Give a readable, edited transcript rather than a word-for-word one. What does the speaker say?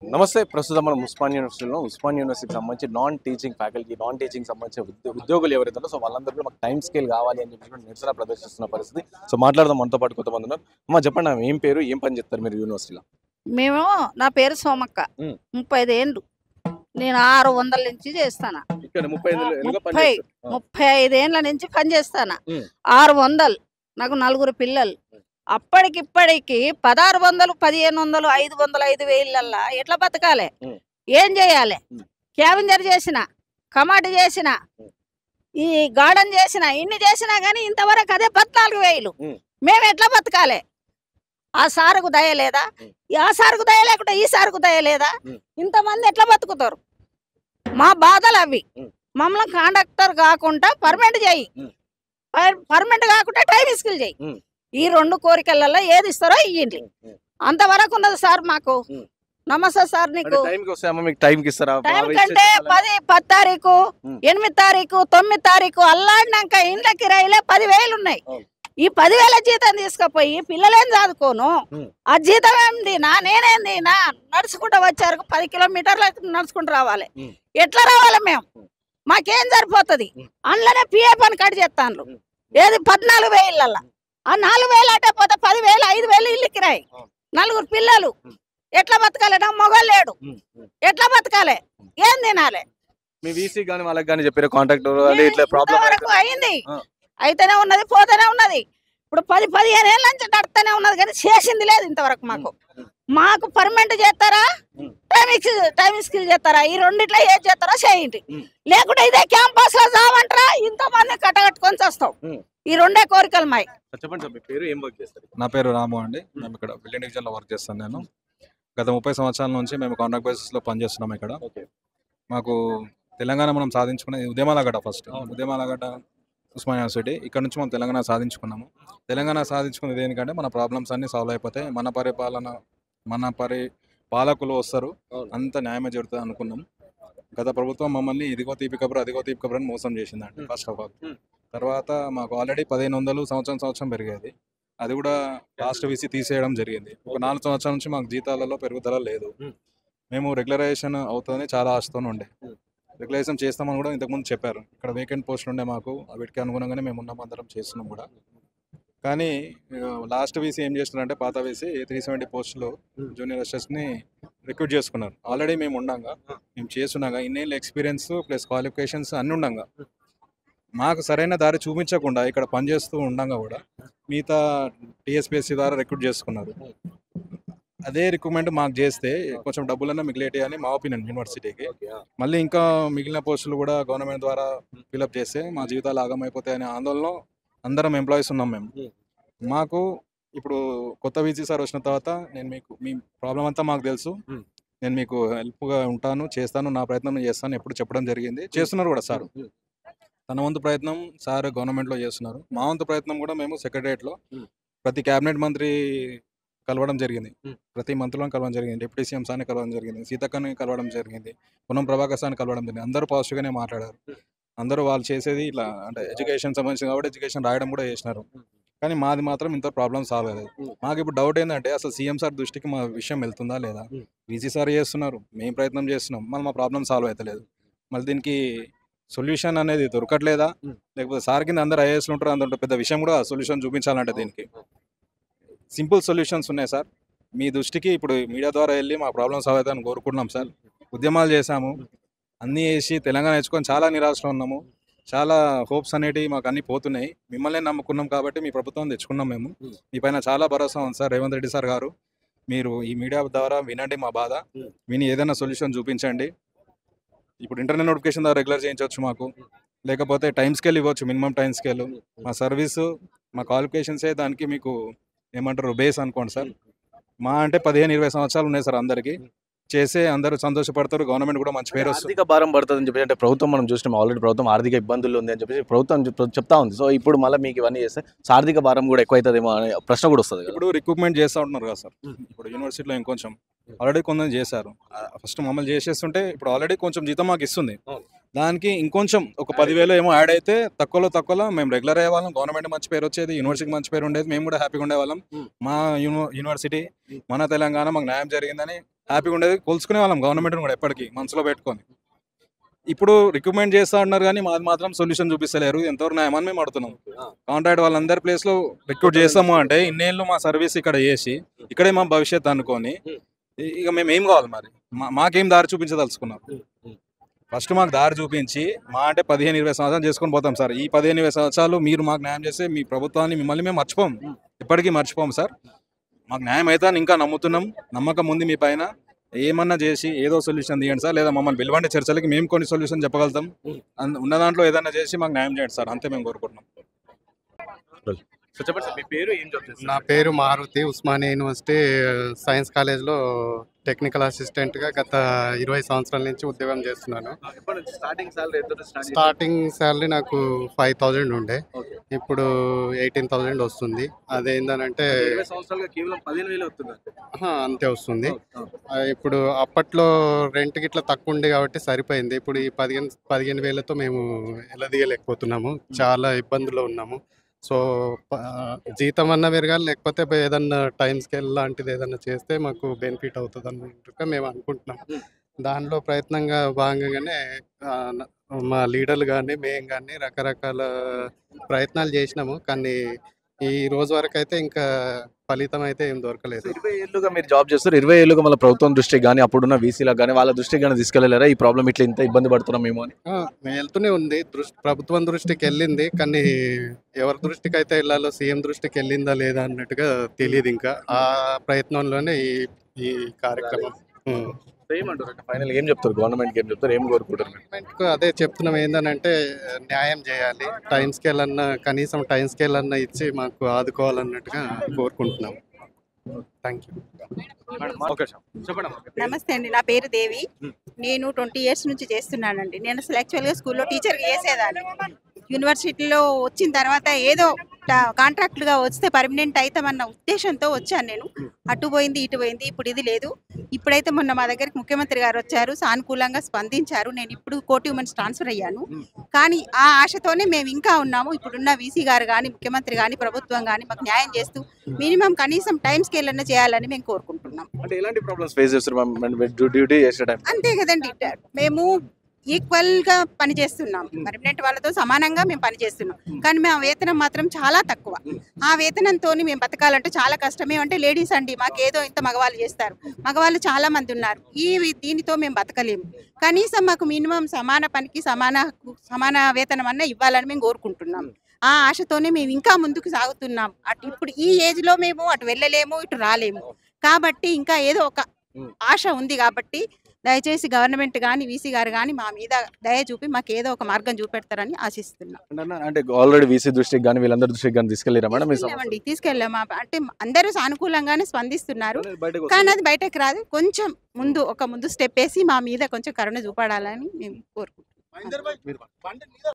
నమస్తే. ప్రస్తుతం మనం ఉస్మాన్ యూనివర్సిటీకి సంబంధించి non teaching faculty, non teaching సంబంధించిన ఉద్యోగులు ఎవరైతే ఉన్నారో సో వాళ్ళందరూ కూడా మాకు టైం స్కేల్ కావాలి అని చెప్పి నిరసన ప్రదర్శిస్తున్న పరిస్థితి. సో మాట్లాడదాం, మనతో పాటు కొంతమంది ఉన్నారు. అమ్మ చెప్పండి, ఆమె ఏం పేరు, ఏం పని చేస్తారు మీరు యూనివర్సిటీలో? మేము నా పేరు సోమక్క. ఉమ్. 35 ఏండ్లు. నేను 600 నుంచి చేస్తాను. ఇక్కడ 35 ఏళ్ళుగా పని 30 చేస్తారు. 35 ఏండ్ల నుంచి పని చేస్తాను. ఉమ్. 600. నాకు 4 పిల్లలు. అప్పటికిప్పటికి 1600, 1500, 500, 5000 ఎట్లా బతకాలి? ఉమ్. ఏం చేయాలి? ఉమ్. క్యాబినర్ చేసిన, కమాటి చేసిన, ఉమ్. ఈ గార్డెన్ చేసిన, ఇన్ని చేసినా కానీ ఇంతవరకు అదే 14,000. ఉమ్. మేము ఎట్లా బతకాలి? ఆ సారుకు దయ లేదా? ఆ సారుకు దయ లేకుండా ఈ సారుకు దయ లేదా? ఇంతమంది ఎట్లా బతుకుతారు? మా బాధలు అవి. మమ్మల్ని కాండక్టర్ కాకుండా పర్మనెంట్ చేయి, పర్మనెంట్ కాకుండా టైం స్కిల్ చేయి. ఈ 2 కోరికలలో ఏది ఇస్తారో ఇయ్యండి. అంతవరకు ఉన్నది సార్ మాకు. నమస్తే సార్. నీకు టైంకి ఇస్తారా? టైం కంటే 10 తారీఖు, 8 తారీఖు, 9 తారీఖు అల్లాడినాక ఇండ్ల కిరాయిలే 10,000 ఉన్నాయి. ఈ 10,000 జీతం తీసుకుపోయి పిల్లలేం చదువుకోను. ఆ జీతం ఏంది నా, నేనేంది నా? నడుచుకుంటూ వచ్చారు 10 కిలోమీటర్లు నడుచుకుంటూ రావాలి. ఎట్లా రావాలి మేము? మాకేం సరిపోతుంది? అందులోనే పిఏ పని కట్ చేస్తాను. ఏది 14,000. ఆ 4,000 అటే పోతే 10,000, 5,000 ఇల్లు కిరాయి. 4 పిల్లలు ఎట్లా బతకాలి? నా మొగలు లేడు. ఎట్లా బతకాలి? ఏం తినాలి? మీ వీసీ గాని వాళ్ళకి గాని చెప్పారు కాంటాక్ట్ ఇట్లా ప్రాబ్లం వరకు అయింది, అయితేనే ఉన్నది, పోతేనే ఉన్నది. ఇప్పుడు 10-15 ఏళ్ళ నుంచి నడుతూనే ఉన్నది కానీ చేసింది లేదు ఇంతవరకు. మాకు పర్మనెంట్ చేస్తారా, టైం స్కిల్ చేస్తారా? ఈ రెండిట్లో ఏది చేస్తారో చేయండి. లేకుంటే ఇదే క్యాంపస్ లో చావంటారా? ఇంతమంది కట్టగట్టుకొని వస్తాం. ఈ 2 కోరికలు మాయి. చెప్పండి, మీ పేరు, ఏం వర్క్ చేస్తారు? నా పేరు రాము అండి. మేము ఇక్కడ బిల్డింగ్ డివిజన్లో వర్క్ చేస్తాను. నేను గత 30 సంవత్సరాల నుంచి మేము కాంట్రాక్ట్ బేసిస్లో పనిచేస్తున్నాం ఇక్కడ. మాకు తెలంగాణ మనం సాధించుకున్నది ఉద్యమాలగడ్డ. ఫస్ట్ ఉద్యమాలగడ్డ ఉస్మాన్ యూనివర్సిటీ. ఇక్కడ నుంచి మనం తెలంగాణ సాధించుకున్నాము. తెలంగాణ సాధించుకున్నది దేనికంటే మన ప్రాబ్లమ్స్ అన్నీ సాల్వ్ అయిపోతాయి, మన పాలకులు వస్తారు, అంత న్యాయమే జరుగుతుంది అనుకున్నాం. గత ప్రభుత్వం మమ్మల్ని ఇదిగో తీపి కబురు అదిగో తీపి కబురు అని మోసం చేసిందండి ఫస్ట్ ఆఫ్ ఆల్. తర్వాత మాకు ఆల్రెడీ 1,500 సంవత్సరం పెరిగేది. అది కూడా లాస్ట్ వీసీ తీసేయడం జరిగింది. ఒక 4 సంవత్సరాల నుంచి మాకు జీతాలలో పెరుగుదల లేదు. మేము రెగ్యులరైజేషన్ అవుతుందని చాలా ఆశతోనే ఉండే. రెగ్యులరైజేషన్ చేస్తామని కూడా ఇంతకుముందు చెప్పారు. ఇక్కడ వేకెంట్ పోస్టులు ఉండే మాకు, వీటికి అనుగుణంగానే మేము ఉన్నాం, అందరం చేస్తున్నాం కూడా. కానీ లాస్ట్ వీసీ ఏం చేస్తున్నారంటే, పాత వీసీ 370 పోస్టులు జూనియర్ అసిస్టెంట్స్ని రిక్రూట్ చేసుకున్నారు. ఆల్రెడీ మేము ఉండంగా, మేము చేస్తున్నాగా, ఇన్నేళ్ళ ఎక్స్పీరియన్స్ ప్లస్ క్వాలిఫికేషన్స్ అన్నీ ఉండంగా మాకు సరైన దారి చూపించకుండా ఇక్కడ పనిచేస్తూ ఉండంగా కూడా మిగతా టీఎస్పీఎస్సీ ద్వారా రిక్రూట్ చేసుకున్నారు. అదే రిక్రూట్మెంట్ మాకు చేస్తే కొంచెం డబ్బులన్నా మిగిలేటి అని మా ఒపీనియన్ యూనివర్సిటీకి. మళ్ళీ ఇంకా మిగిలిన పోస్టులు కూడా గవర్నమెంట్ ద్వారా ఫిలప్ చేస్తే మా జీవితాలు ఆగమైపోతాయి అనే ఆందోళనలో అందరం ఎంప్లాయీస్ ఉన్నాం మేము. మాకు ఇప్పుడు కొత్త వీసీ సార్ వచ్చిన తర్వాత మీ ప్రాబ్లం అంతా మాకు తెలుసు, నేను మీకు హెల్ప్గా ఉంటాను, చేస్తాను, నా ప్రయత్నం చేస్తాను ఎప్పుడు చెప్పడం జరిగింది. చేస్తున్నారు కూడా సార్. తన వంతు ప్రయత్నం సార్ గవర్నమెంట్లో చేస్తున్నారు. మా వంతు ప్రయత్నం కూడా మేము సెక్రటరియట్లో ప్రతి క్యాబినెట్ మంత్రి కలవడం జరిగింది, ప్రతి మంత్రులను కలవడం జరిగింది, డిప్యూటీ సీఎం సార్ని కలవడం జరిగింది, సీతక్కని కలవడం జరిగింది, పొన్నం ప్రభాకర్ సార్ని కలవడం జరిగింది. అందరూ పాజిటివ్గానే మాట్లాడారు. అందరూ వాళ్ళు చేసేది ఇట్లా అంటే ఎడ్యుకేషన్ సంబంధించింది కాబట్టి ఎడ్యుకేషన్ రాయడం కూడా చేసినారు. కానీ మాది మాత్రం ఇంత ప్రాబ్లం సాల్వ్ అయ్యేది. మాకు ఇప్పుడు డౌట్ ఏంటంటే, అసలు సీఎం సార్ దృష్టికి మా విషయం వెళ్తుందా లేదా? వీసీ సార్ చేస్తున్నారు, మేము ప్రయత్నం చేస్తున్నాం, మళ్ళీ మా ప్రాబ్లం సాల్వ్ అవుతలేదు. మళ్ళీ దీనికి సొల్యూషన్ అనేది దొరకట్లేదా? లేకపోతే సార్ కింద అందరు ఐఏఎస్లు ఉంటారు, అందులో పెద్ద విషయం కూడా సొల్యూషన్ చూపించాలంటే దీనికి సింపుల్ సొల్యూషన్స్ ఉన్నాయి సార్. మీ దృష్టికి ఇప్పుడు మీడియా ద్వారా వెళ్ళి మా ప్రాబ్లమ్ సాల్వ్ అవుతాయని కోరుకుంటున్నాం సార్. ఉద్యమాలు చేశాము, అన్నీ చేసి తెలంగాణ నేర్చుకొని చాలా నిరాశలో ఉన్నాము. చాలా హోప్స్ అనేటివి మాకు అన్నీ పోతున్నాయి. మిమ్మల్ని నమ్ముకున్నాం కాబట్టి మీ ప్రభుత్వం తెచ్చుకున్నాం మేము. మీ పైన చాలా భరోసా ఉంది సార్. రేవంత్ రెడ్డి సార్ గారు, మీరు ఈ మీడియా ద్వారా వినండి మా బాధ, విని ఏదైనా సొల్యూషన్ చూపించండి. ఇప్పుడు ఇంటర్నెట్ నోటిఫికేషన్ ద్వారా రెగ్యులర్ చేయించవచ్చు మాకు, లేకపోతే టైం స్కేల్ ఇవ్వచ్చు, మినిమం టైం స్కేల్. మా సర్వీసు, మా క్వాలిఫికేషన్సే దానికి మీకు ఏమంటారు బేస్ అనుకోండి సార్. మా అంటే 15-20 సంవత్సరాలు ఉన్నాయి సార్. అందరికీ చేసే అందరూ సంతోషపడతారు, గవర్నమెంట్ కూడా మంచి పేరు వస్తుంది. ఆర్థిక భారం పడుతుంది అని చెప్పి అంటే ప్రభుత్వం మనం చూసినాం, ఆల్రెడీ ప్రభుత్వం ఆర్థిక ఇబ్బందులు ఉంది అని చెప్పి ప్రభుత్వం చెప్తా ఉంది. సో ఇప్పుడు మళ్ళీ మీకు ఇవన్నీ చేస్తే ఆర్థిక భారం కూడా ఎక్కువ అవుతుందేమో అనే ప్రశ్న కూడా వస్తుంది. ఇప్పుడు రిక్రూట్మెంట్ చేస్తూ ఉంటున్నారు కదా సార్. ఇప్పుడు యూనివర్సిటీలో ఇంకొంచెం ఆల్రెడీ కొంచెం చేశారు. ఫస్ట్ మమ్మల్ని చేసేస్తుంటే ఇప్పుడు ఆల్రెడీ కొంచెం జీతం మాకు ఇస్తుంది. దానికి ఇంకొంచెం ఒక 10,000 ఏమో యాడ్ అయితే తక్కువలో మేము రెగ్యులర్ అయ్యే వాళ్ళం. గవర్నమెంట్ మంచి పేరు వచ్చేది, యూనివర్సిటీకి మంచి పేరు ఉండేది, మేము కూడా హ్యాపీగా ఉండేవాళ్ళం. మా యూనివర్సిటీ, మన తెలంగాణ మాకు న్యాయం జరిగిందని హ్యాపీగా ఉండేది, కొలుసుకునే వాళ్ళం గవర్నమెంట్ని కూడా ఎప్పటికీ మనసులో పెట్టుకొని. ఇప్పుడు రికమెండ్ చేస్తా ఉన్నారు కానీ మాది మాత్రం సొల్యూషన్ చూపిస్తలేరు. ఎంతవరకు న్యాయమని మేము అడుగుతున్నాం. కాంట్రాక్ట్ వాళ్ళందరి ప్లేస్లో రిక్రూట్ చేస్తాము అంటే ఇన్నేళ్ళు మా సర్వీస్ ఇక్కడ చేసి ఇక్కడే మా భవిష్యత్తు అనుకొని ఇక మేము ఏం కావాలి మరి? మాకేం దారి చూపించదలుచుకున్నాం? ఫస్ట్ మాకు దారి చూపించి మా అంటే 15-20 సంవత్సరాలు చేసుకొని పోతాం సార్. ఈ 15-20 సంవత్సరాలు మీరు మాకు న్యాయం చేస్తే మీ ప్రభుత్వాన్ని మిమ్మల్ని మేము మర్చిపోం, ఎప్పటికీ మర్చిపోం సార్. మాకు న్యాయం అయితే అని ఇంకా నమ్ముతున్నాం, నమ్మకం ఉంది మీ పైన. ఏమన్నా చేసి ఏదో సొల్యూషన్ తీయండి సార్, లేదా మమ్మల్ని పిలవండి చర్చలకి, మేము కొన్ని సొల్యూషన్ చెప్పగలుగుతాం. ఉన్న దాంట్లో ఏదైనా చేసి మాకు న్యాయం చేయండి సార్, అంతే మేము కోరుకుంటున్నాం. సో చెప్పండి సార్, మీ పేరు, ఏం జాబ్ చేస్తారు? నా పేరు మారుతి. ఉస్మానియా యూనివర్సిటీ సైన్స్ కాలేజ్లో టెక్నికల్ అసిస్టెంట్గా గత 20 సంవత్సరాల నుంచి ఉద్యోగం చేస్తున్నాను. ఎప్పటి నుంచి స్టార్టింగ్ సాలరీ ఎంత స్టార్ట్ చేశారు? స్టార్టింగ్ శాలరీ నాకు 5,000 ఉండే, ఓకే. ఇప్పుడు 18,000 వస్తుంది. అదేంటంటే 20 సంవత్సరాలుగా కేవలం 15,000 వస్తుంది అంతే. అంతే వస్తుంది. ఇప్పుడు అప్పట్లో రెంట్ గిట్లా తక్కువ ఉండే కాబట్టి సరిపోయింది. ఇప్పుడు ఈ 15,000తో మేము ఎలదీయలేకపోతున్నాము, చాలా ఇబ్బందుల్లో ఉన్నాము. సో జీతం అన్న పెరగాలి, లేకపోతే ఏదన్నా టైం స్కేల్ లాంటిది ఏదన్నా చేస్తే మాకు బెనిఫిట్ అవుతుంది అన్నట్టుగా మేము అనుకుంటున్నాం. దానిలో ప్రయత్నంగా భాగంగానే మా లీడర్లు కానీ మేము కానీ రకరకాల ప్రయత్నాలు చేసినాము. కానీ ఈ రోజు వరకు అయితే ఇంకా ఫలితం అయితే ఏం దొరకలేదు. 20 ఏళ్ళుగా మీరు జాబ్ చేస్తారు. 20 ఏళ్ళుగా మళ్ళీ ప్రభుత్వం దృష్టికి కానీ అప్పుడున్న వీసీలకు కానీ వాళ్ళ దృష్టికి కానీ తీసుకెళ్ళలేరా? ఈ ప్రాబ్లం ఇట్లా ఇంత ఇబ్బంది పడుతున్నాం మేము అని. వెళ్తూనే ఉంది, ప్రభుత్వం దృష్టికి వెళ్ళింది, కానీ ఎవరి దృష్టికి అయితే వెళ్ళాలో సీఎం దృష్టికి వెళ్ళిందా లేదా అన్నట్టుగా తెలియదు. ఇంకా ఆ ప్రయత్నంలోనే ఈ కార్యక్రమం. ఏమంటారు ఫైనల్ ఏం చెప్తారు? గవర్నమెంట్కి ఏం చెప్తారు? ఏం కోరుకుంటారు? గవర్నమెంట్కు అదే చెప్తున్నాం, ఏంటంటే న్యాయం చేయాలి, టైం స్కేల్ అన్న, కనీసం టైం స్కేల్ అన్న ఇచ్చి మాకు ఆదుకోవాలన్నట్టుగా కోరుకుంటున్నాం. Thank you. చెప్పండి. నమస్తే అండి, నా పేరు దేవి. నేను 20 years నుంచి చేస్తున్నానండి. నేను అసలు యాక్చువల్గా స్కూల్లో టీచర్గా చేసేదాన్ని. యూనివర్సిటీలో వచ్చిన తర్వాత ఏదో కాంట్రాక్టుగా వస్తే పర్మనెంట్ అవుతామన్న ఉద్దేశంతో వచ్చాను నేను. అటు పోయింది ఇటు పోయింది, ఇప్పుడు ఇది లేదు. ఇప్పుడైతే మొన్న మా దగ్గరికి ముఖ్యమంత్రి గారు వచ్చారు, సానుకూలంగా స్పందించారు. నేను ఇప్పుడు కోటి ఉమెన్స్ ట్రాన్స్ఫర్ అయ్యాను. కానీ ఆ ఆశతోనే మేము ఇంకా ఉన్నాము. ఇప్పుడున్న వీసీ గారు కానీ, ముఖ్యమంత్రి కానీ, ప్రభుత్వం కానీ మాకు న్యాయం చేస్తూ మినిమం కనీసం టైం స్కేల్ అన్న చేయాలని మేము కోరుకుంటున్నాం. అంటే ఎలాంటి ప్రాబ్లమ్స్ ఫేస్ చేస్తారు డ్యూటీ చేసే టైం? అంతే కదండి, మేము ఈక్వల్గా పనిచేస్తున్నాం, పర్మనెంట్ వాళ్ళతో సమానంగా మేము పనిచేస్తున్నాం. కానీ మా వేతనం మాత్రం చాలా తక్కువ. ఆ వేతనంతో మేము బతకాలంటే చాలా కష్టం. ఏమంటే లేడీస్ అండి, మాకేదో ఇంత మగవాళ్ళు చేస్తారు, మగవాళ్ళు చాలా మంది ఉన్నారు. దీనితో మేము బతకలేము. కనీసం మాకు మినిమం సమాన పనికి సమాన వేతనం అన్న ఇవ్వాలని మేము కోరుకుంటున్నాం. ఆ ఆశతోనే మేము ఇంకా ముందుకు సాగుతున్నాం. ఇప్పుడు ఈ ఏజ్లో మేము అటు వెళ్ళలేము, ఇటు రాలేము. కాబట్టి ఇంకా ఏదో ఒక ఆశ ఉంది. కాబట్టి దయచేసి గవర్నమెంట్ కానీ, వీసీ గారు కానీ మా మీద దయ చూపి మాకు ఏదో ఒక మార్గం చూపెడతారని ఆశిస్తున్నాం. అంటే ఆల్రెడీ వీసీ దృష్టికి కానీ వీళ్ళందరి దృష్టికి కానీ తీసుకెళ్ళారా మేడం? తీసుకెళ్ళామా అంటే అందరూ సానుకూలంగానే స్పందిస్తున్నారు, కానీ అది బయటకు రాదు. కొంచెం ముందు స్టెప్ వేసి మా మీద కొంచెం కరుణ చూపడాలని మేము కోరుకుంటున్నాం.